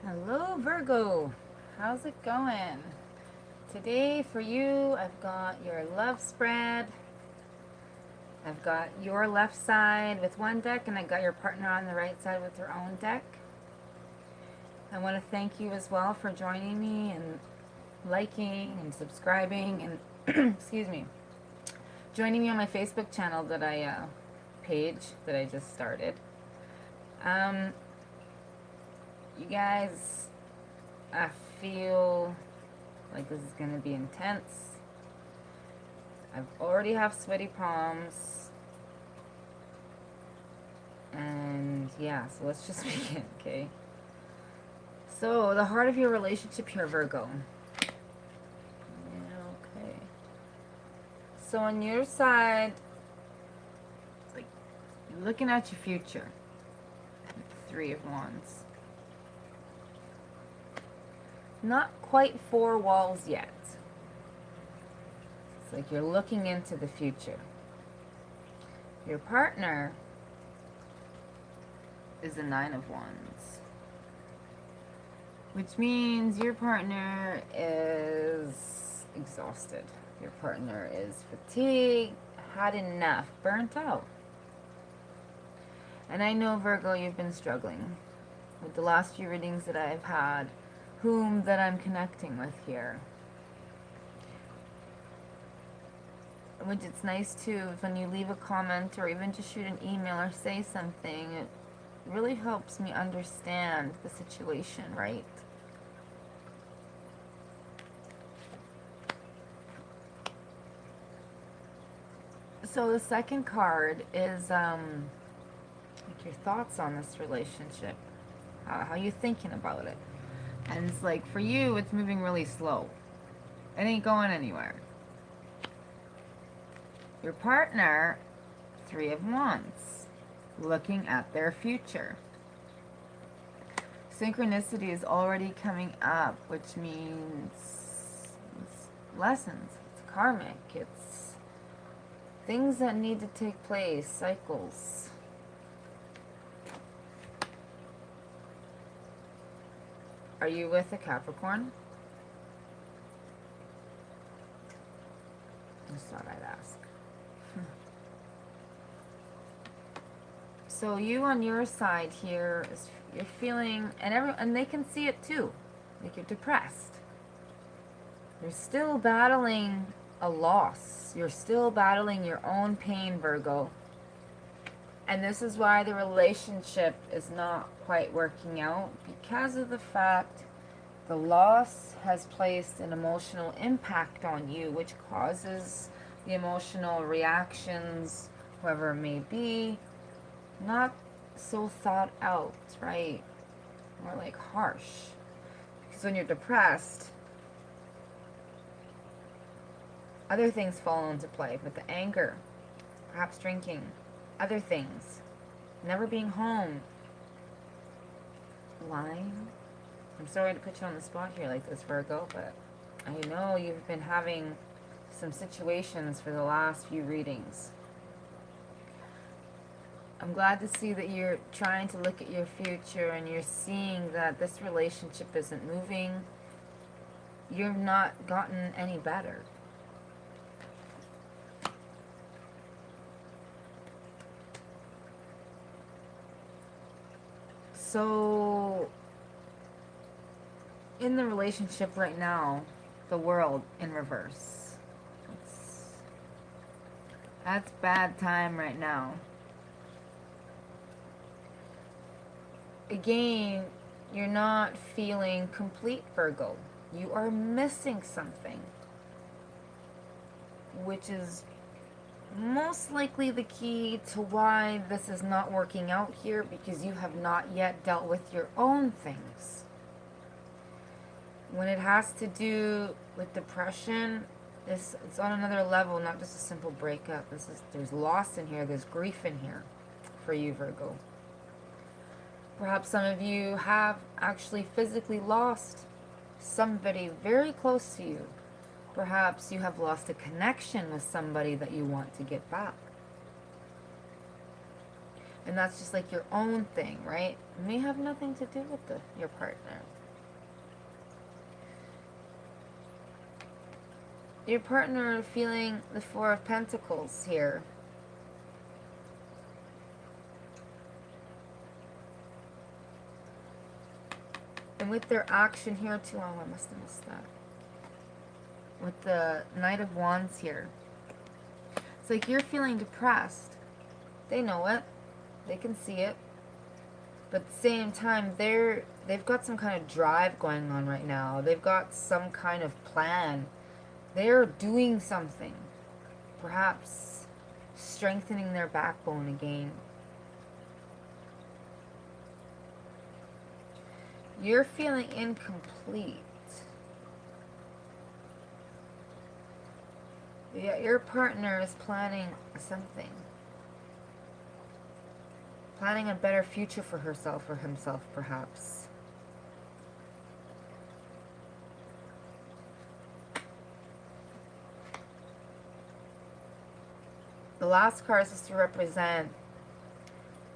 Hello, Virgo. How's it going? Today, for you, I've got your love spread. I've got your left side with one deck, and I got your partner on the right side with their own deck. I want to thank you as well for joining me and liking and subscribing and, excuse me, joining me on my Facebook channel page that I just started. Um, you guys, I feel like this is going to be intense. I already have sweaty palms. And yeah, so let's just begin, okay? So, the heart of your relationship here, Virgo. Yeah, okay. So, on your side, it's like you're looking at your future. Three of Wands. Not quite four walls yet. It's like you're looking into the future. Your partner is the Nine of Wands, which means your partner is exhausted. Your partner is fatigued, had enough, burnt out. And I know, Virgo, you've been struggling with the last few readings that I've had, whom that I'm connecting with here. Which it's nice too, when you leave a comment or even just shoot an email or say something, it really helps me understand the situation, right? So the second card is like your thoughts on this relationship. How you thinking about it? And it's like, for you, it's moving really slow. It ain't going anywhere. Your partner, Three of Wands, looking at their future. Synchronicity is already coming up, which means it's lessons, it's karmic, it's things that need to take place, cycles. Are you with a Capricorn? Just thought I'd ask. So you on your side here, you're feeling, and they can see it too, like you're depressed. You're still battling a loss. You're still battling your own pain, Virgo. And this is why the relationship is not quite working out, because of the fact the loss has placed an emotional impact on you, which causes the emotional reactions, whoever it may be, not so thought out, right? More like harsh. Because when you're depressed, other things fall into play, but the anger, perhaps drinking, other things, never being home, lying. I'm sorry to put you on the spot here like this, Virgo, but I know you've been having some situations for the last few readings. I'm glad to see that you're trying to look at your future and you're seeing that this relationship isn't moving. You've not gotten any better. So, in the relationship right now, the world in reverse. That's bad time right now. Again, you're not feeling complete, Virgo. You are missing something, which is most likely the key to why this is not working out here, because you have not yet dealt with your own things. When it has to do with depression, it's on another level, not just a simple breakup. There's loss in here, there's grief in here for you, Virgo. Perhaps some of you have actually physically lost somebody very close to you. Perhaps you have lost a connection with somebody that you want to get back. And that's just like your own thing, right? It may have nothing to do with your partner. Your partner feeling the Four of Pentacles here. And with their action here too, oh, I must have missed that. With the Knight of Wands here. It's like you're feeling depressed. They know it. They can see it. But at the same time, they've got some kind of drive going on right now. They've got some kind of plan. They're doing something. Perhaps strengthening their backbone again. You're feeling incomplete. Yeah, your partner is planning something. Planning a better future for herself or himself, perhaps. The last card is to represent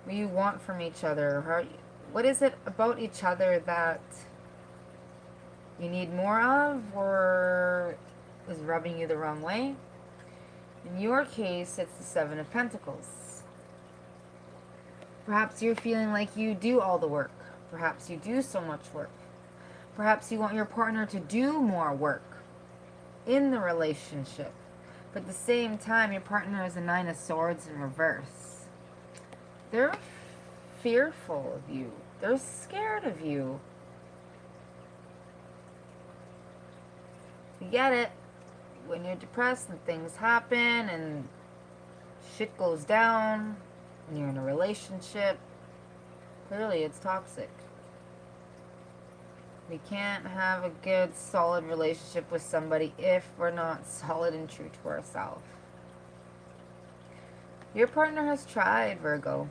what you want from each other. What is it about each other that you need more of or is rubbing you the wrong way? In your case, it's the Seven of Pentacles. Perhaps you're feeling like you do all the work. Perhaps you do so much work. Perhaps you want your partner to do more work in the relationship. But at the same time, your partner is a Nine of Swords in reverse. They're fearful of you. They're scared of you. You get it. When you're depressed and things happen and shit goes down and you're in a relationship, clearly it's toxic. We can't have a good, solid relationship with somebody if we're not solid and true to ourselves. Your partner has tried, Virgo.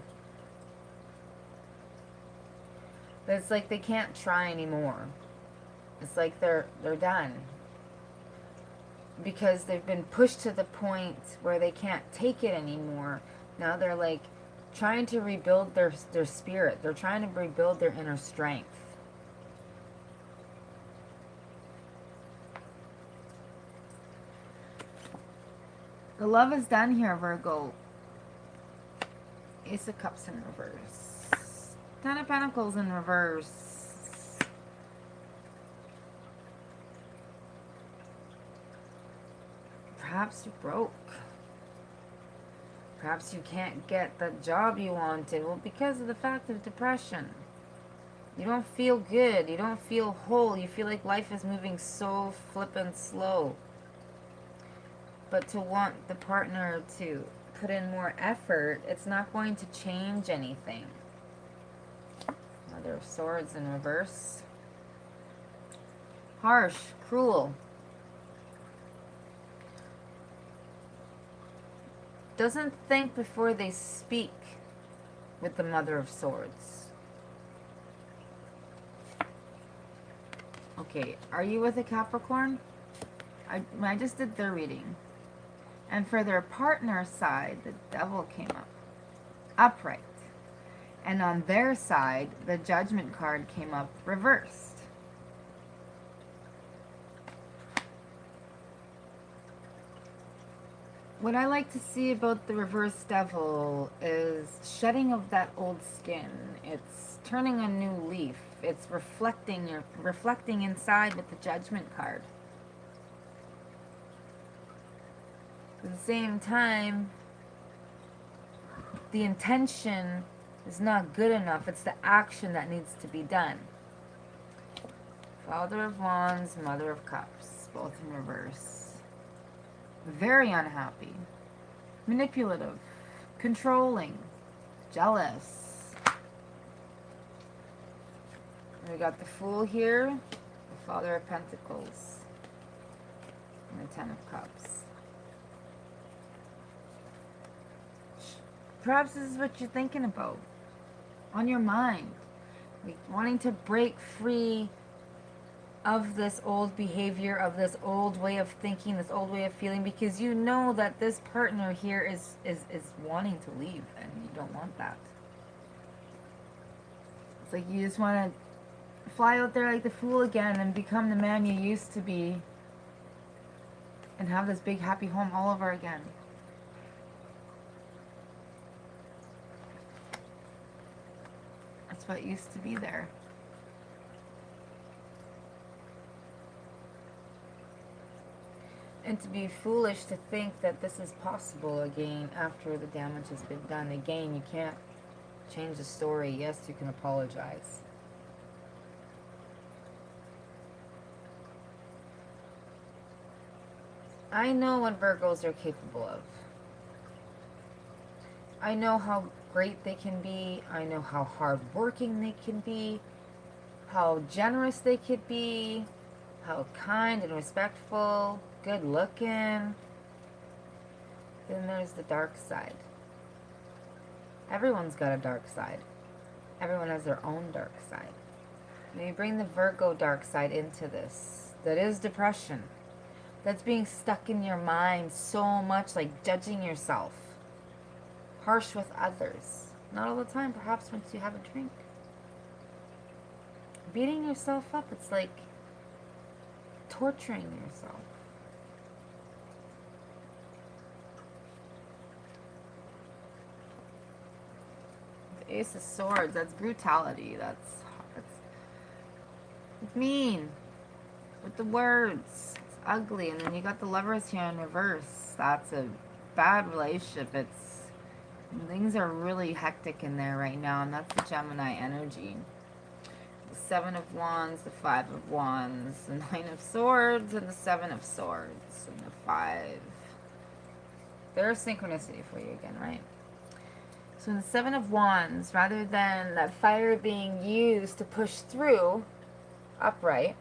But it's like they can't try anymore. It's like they're done. Because they've been pushed to the point where they can't take it anymore. Now they're like trying to rebuild their spirit. They're trying to rebuild their inner strength. The love is done here, Virgo. Ace of Cups in reverse. Ten of Pentacles in reverse. Perhaps you're broke. Perhaps you can't get the job you wanted. Well, because of the fact of depression. You don't feel good. You don't feel whole. You feel like life is moving so flippin' slow. But to want the partner to put in more effort, it's not going to change anything. Mother of Swords in reverse. Harsh, cruel. Doesn't think before they speak with the Mother of Swords. Okay, are you with a Capricorn? I just did their reading. And for their partner side, the Devil came up. Upright. And on their side, the Judgment card came up reversed. What I like to see about the reverse Devil is shedding of that old skin. It's turning a new leaf. It's reflecting inside with the Judgment card. At the same time, the intention is not good enough. It's the action that needs to be done. Father of Wands, Mother of Cups, both in reverse. Very unhappy, manipulative, controlling, jealous. And we got the Fool here, the Father of Pentacles, and the Ten of Cups. Perhaps this is what you're thinking about, on your mind, like wanting to break free of this old behavior, of this old way of thinking, this old way of feeling, because you know that this partner here is wanting to leave and you don't want that. It's like you just want to fly out there like the Fool again and become the man you used to be and have this big happy home all over again. That's what used to be there. And to be foolish to think that this is possible again after the damage has been done. Again, you can't change the story. Yes, you can apologize. I know what Virgos are capable of. I know how great they can be. I know how hardworking they can be. How generous they could be. How kind and respectful. Good looking. Then there's the dark side. Everyone's got a dark side. Everyone has their own dark side. When you bring the Virgo dark side into this, that is depression. That's being stuck in your mind so much, like judging yourself. Harsh with others. Not all the time, perhaps once you have a drink. Beating yourself up, it's like torturing yourself. The Ace of Swords, that's brutality. That's mean. With the words. It's ugly. And then you got the Lovers here in reverse. That's a bad relationship. Things are really hectic in there right now, and that's the Gemini energy. The Seven of Wands, the Five of Wands, the Nine of Swords, and the Seven of Swords, and the Five. There's synchronicity for you again, right? So in the Seven of Wands, rather than that fire being used to push through upright,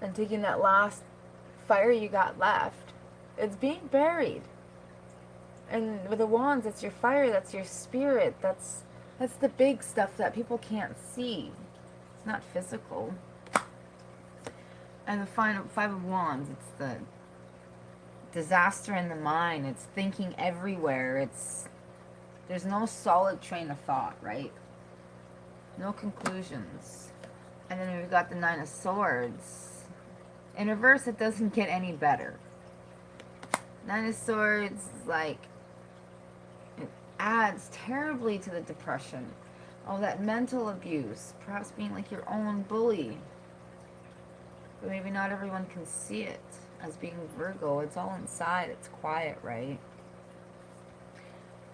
and taking that last fire you got left, it's being buried. And with the wands, that's your fire, that's your spirit, that's the big stuff that people can't see. It's not physical. And the Five of Wands, it's the disaster in the mind. It's thinking everywhere. There's no solid train of thought, right? No conclusions. And then we've got the Nine of Swords. In reverse, it doesn't get any better. Nine of Swords is like, it adds terribly to the depression. Oh, that mental abuse, perhaps being like your own bully. But maybe not everyone can see it as being Virgo. It's all inside. It's quiet, right?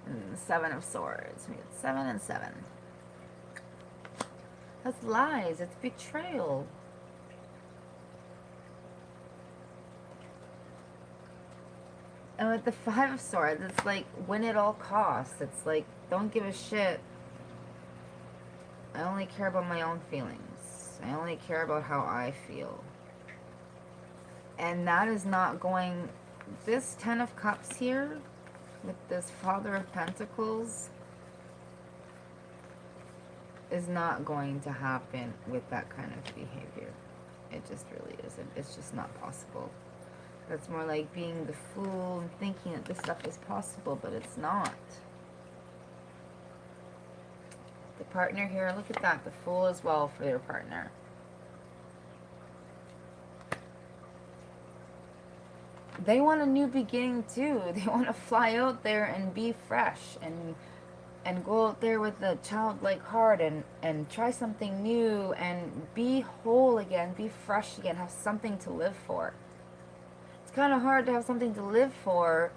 And the Seven of Swords. We get 7 and 7. That's lies. It's betrayal. And with the Five of Swords, it's like win at all costs. It's like, don't give a shit. I only care about my own feelings. I only care about how I feel. And that is not going... This Ten of Cups here, with this Father of Pentacles, is not going to happen with that kind of behavior. It just really isn't. It's just not possible. That's more like being the fool and thinking that this stuff is possible, but it's not. The partner here, look at that. The Fool as well for your partner. They want a new beginning too. They want to fly out there and be fresh and go out there with a childlike heart and try something new and be whole again, be fresh again, have something to live for. It's kind of hard to have something to live for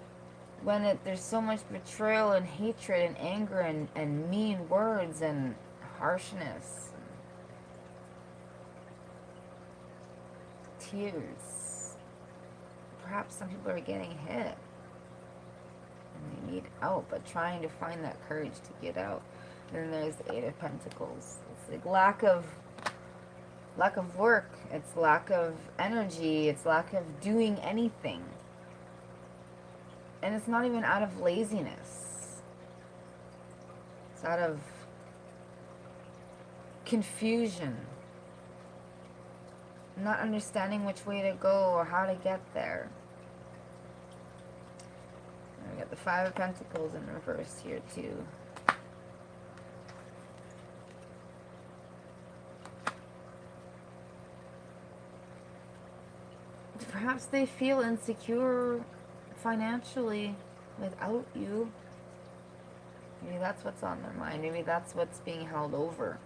when there's so much betrayal and hatred and anger and mean words and harshness. Tears. Perhaps some people are getting hit. And they need out, but trying to find that courage to get out. And then there's the Eight of Pentacles. It's like lack of work. It's lack of energy. It's lack of doing anything. And it's not even out of laziness. It's out of confusion. Not understanding which way to go or how to get there. And we got the Five of Pentacles in reverse here too. Perhaps they feel insecure financially without you. Maybe that's what's on their mind. Maybe that's what's being held over.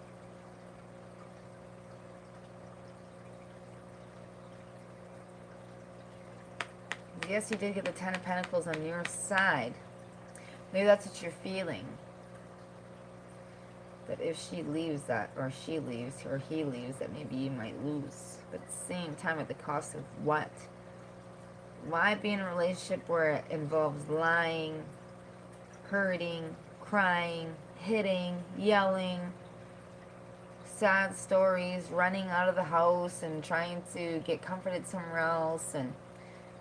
Yes, you did get the Ten of Pentacles on your side. Maybe that's what you're feeling. That if she leaves that, or she leaves, or he leaves, that maybe you might lose. But at the same time, at the cost of what? Why be in a relationship where it involves lying, hurting, crying, hitting, yelling, sad stories, running out of the house and trying to get comforted somewhere else, and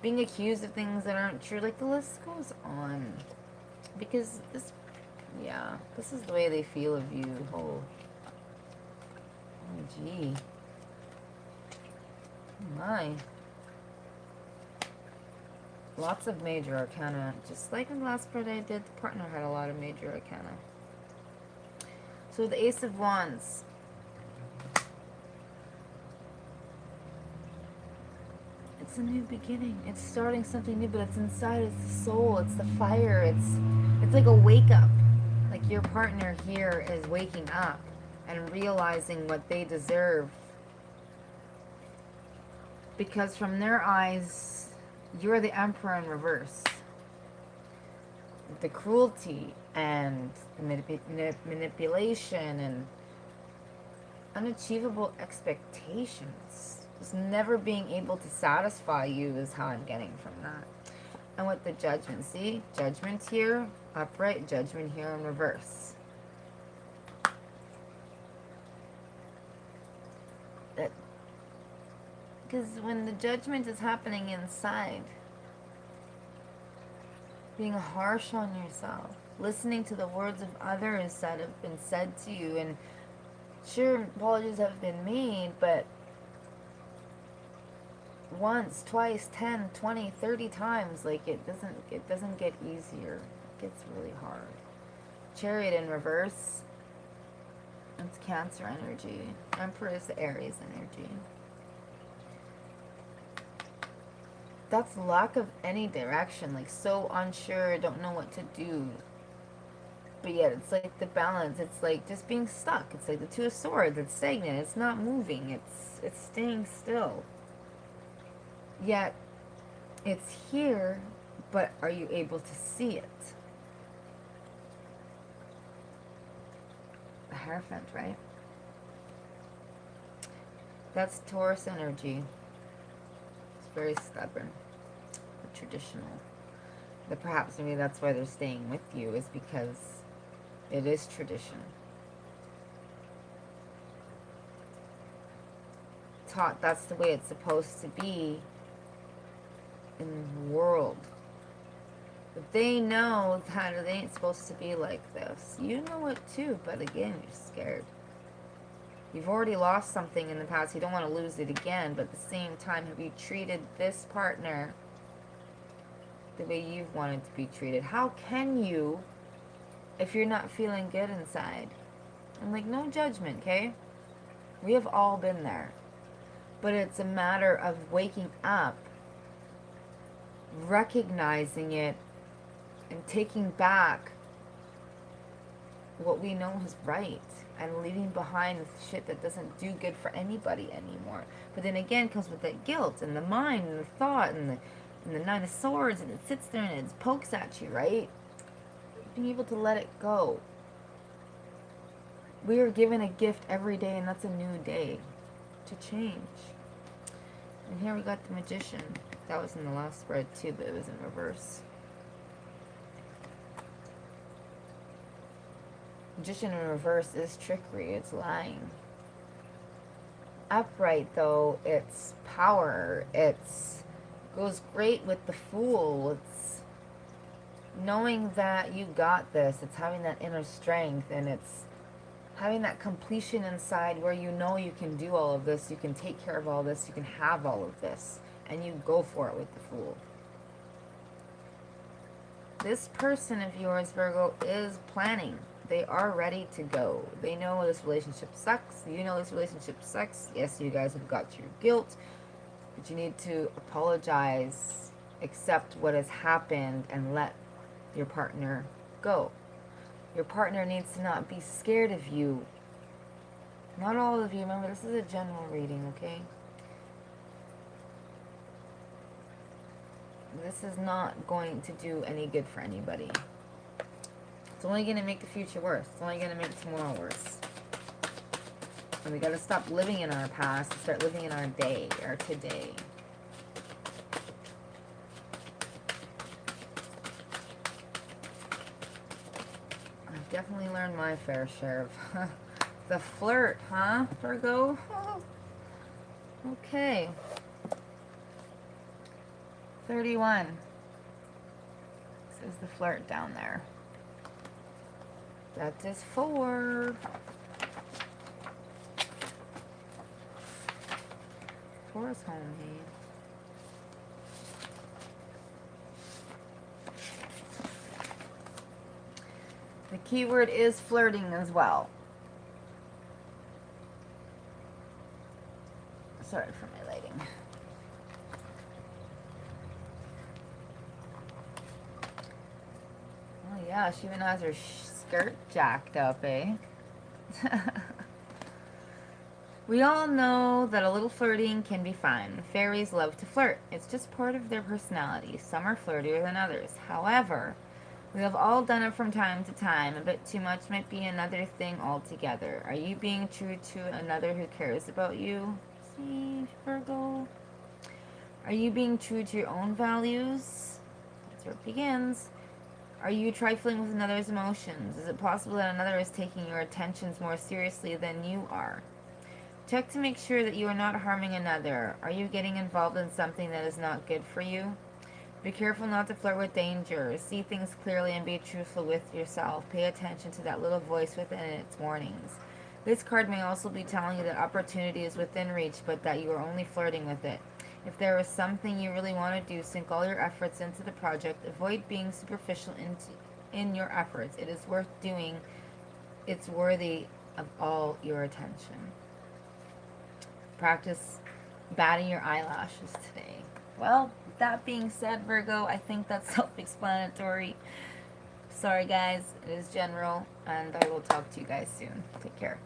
being accused of things that aren't true? Like, the list goes on. Because this, yeah, this is the way they feel of you. Oh gee. Oh my. Lots of major arcana. Just like in the last part I did, the partner had a lot of major arcana. So the Ace of Wands. It's a new beginning. It's starting something new, but it's inside. It's the soul. It's the fire. It's like a wake up. Like, your partner here is waking up and realizing what they deserve. Because from their eyes, you're the Emperor in reverse. The cruelty and the manipulation and unachievable expectations. Just never being able to satisfy you is how I'm getting from that. And with the Judgment, see? Judgment here, upright, Judgment here in reverse. Because when the Judgment is happening inside, being harsh on yourself, listening to the words of others that have been said to you, and sure, apologies have been made, but once, twice, 10, 20, 30 times, like, it doesn't get easier. It gets really hard. Chariot in reverse. It's Cancer energy. Emperor is the Aries energy. That's lack of any direction, like, so unsure, don't know what to do. But yet it's like the balance. It's like just being stuck. It's like the Two of Swords. It's stagnant. It's not moving. It's staying still. Yet it's here, but are you able to see it? The Hierophant, right? That's Taurus energy. It's very stubborn, but traditional. But perhaps maybe that's why they're staying with you, is because it is tradition. Taught that's the way it's supposed to be in the world. But they know that it ain't supposed to be like this. You know it too, but again, you're scared. You've already lost something in the past. You don't want to lose it again, but at the same time, have you treated this partner the way you've wanted to be treated? How can you if you're not feeling good inside? And like, no judgment, okay? We have all been there. But it's a matter of waking up, recognizing it, and taking back what we know is right, and leaving behind the shit that doesn't do good for anybody anymore. But then again, comes with that guilt and the mind and the thought and the Nine of Swords, and it sits there and it pokes at you, right? Being able to let it go. We are given a gift every day, and that's a new day to change. And here we got the Magician. That was in the last spread too, but it was in reverse. Magician in reverse is trickery. It's lying. Upright, though, it's power. It's goes great with the Fool. It's knowing that you got this. It's having that inner strength, and it's having that completion inside where you know you can do all of this, you can take care of all this, you can have all of this, and you go for it with the Fool. This person of yours, Virgo, is planning. They are ready to go. They know this relationship sucks. You know this relationship sucks. Yes, you guys have got your guilt. But you need to apologize, accept what has happened, and let your partner go. Your partner needs to not be scared of you. Not all of you. Remember, this is a general reading, okay? This is not going to do any good for anybody. It's only going to make the future worse. It's only going to make tomorrow worse. And we got to stop living in our past and start living in our day, or today. I've definitely learned my fair share of the flirt, huh, Virgo? Okay. 31. This is the flirt down there. That is 4. 4 is home, hey? The key word is flirting as well. Sorry for my lighting. Oh yeah, she even has her skirt jacked up, eh? We all know that a little flirting can be fun. Fairies love to flirt. It's just part of their personality. Some are flirtier than others. However, we have all done it from time to time. A bit too much might be another thing altogether. Are you being true to another who cares about you? See, Virgo? Are you being true to your own values? That's where it begins. Are you trifling with another's emotions? Is it possible that another is taking your attentions more seriously than you are? Check to make sure that you are not harming another. Are you getting involved in something that is not good for you? Be careful not to flirt with danger. See things clearly and be truthful with yourself. Pay attention to that little voice within its warnings. This card may also be telling you that opportunity is within reach, but that you are only flirting with it. If there is something you really want to do, sink all your efforts into the project. Avoid being superficial in your efforts. It is worth doing. It's worthy of all your attention. Practice batting your eyelashes today. Well, that being said, Virgo, I think that's self-explanatory. Sorry, guys. It is general, and I will talk to you guys soon. Take care.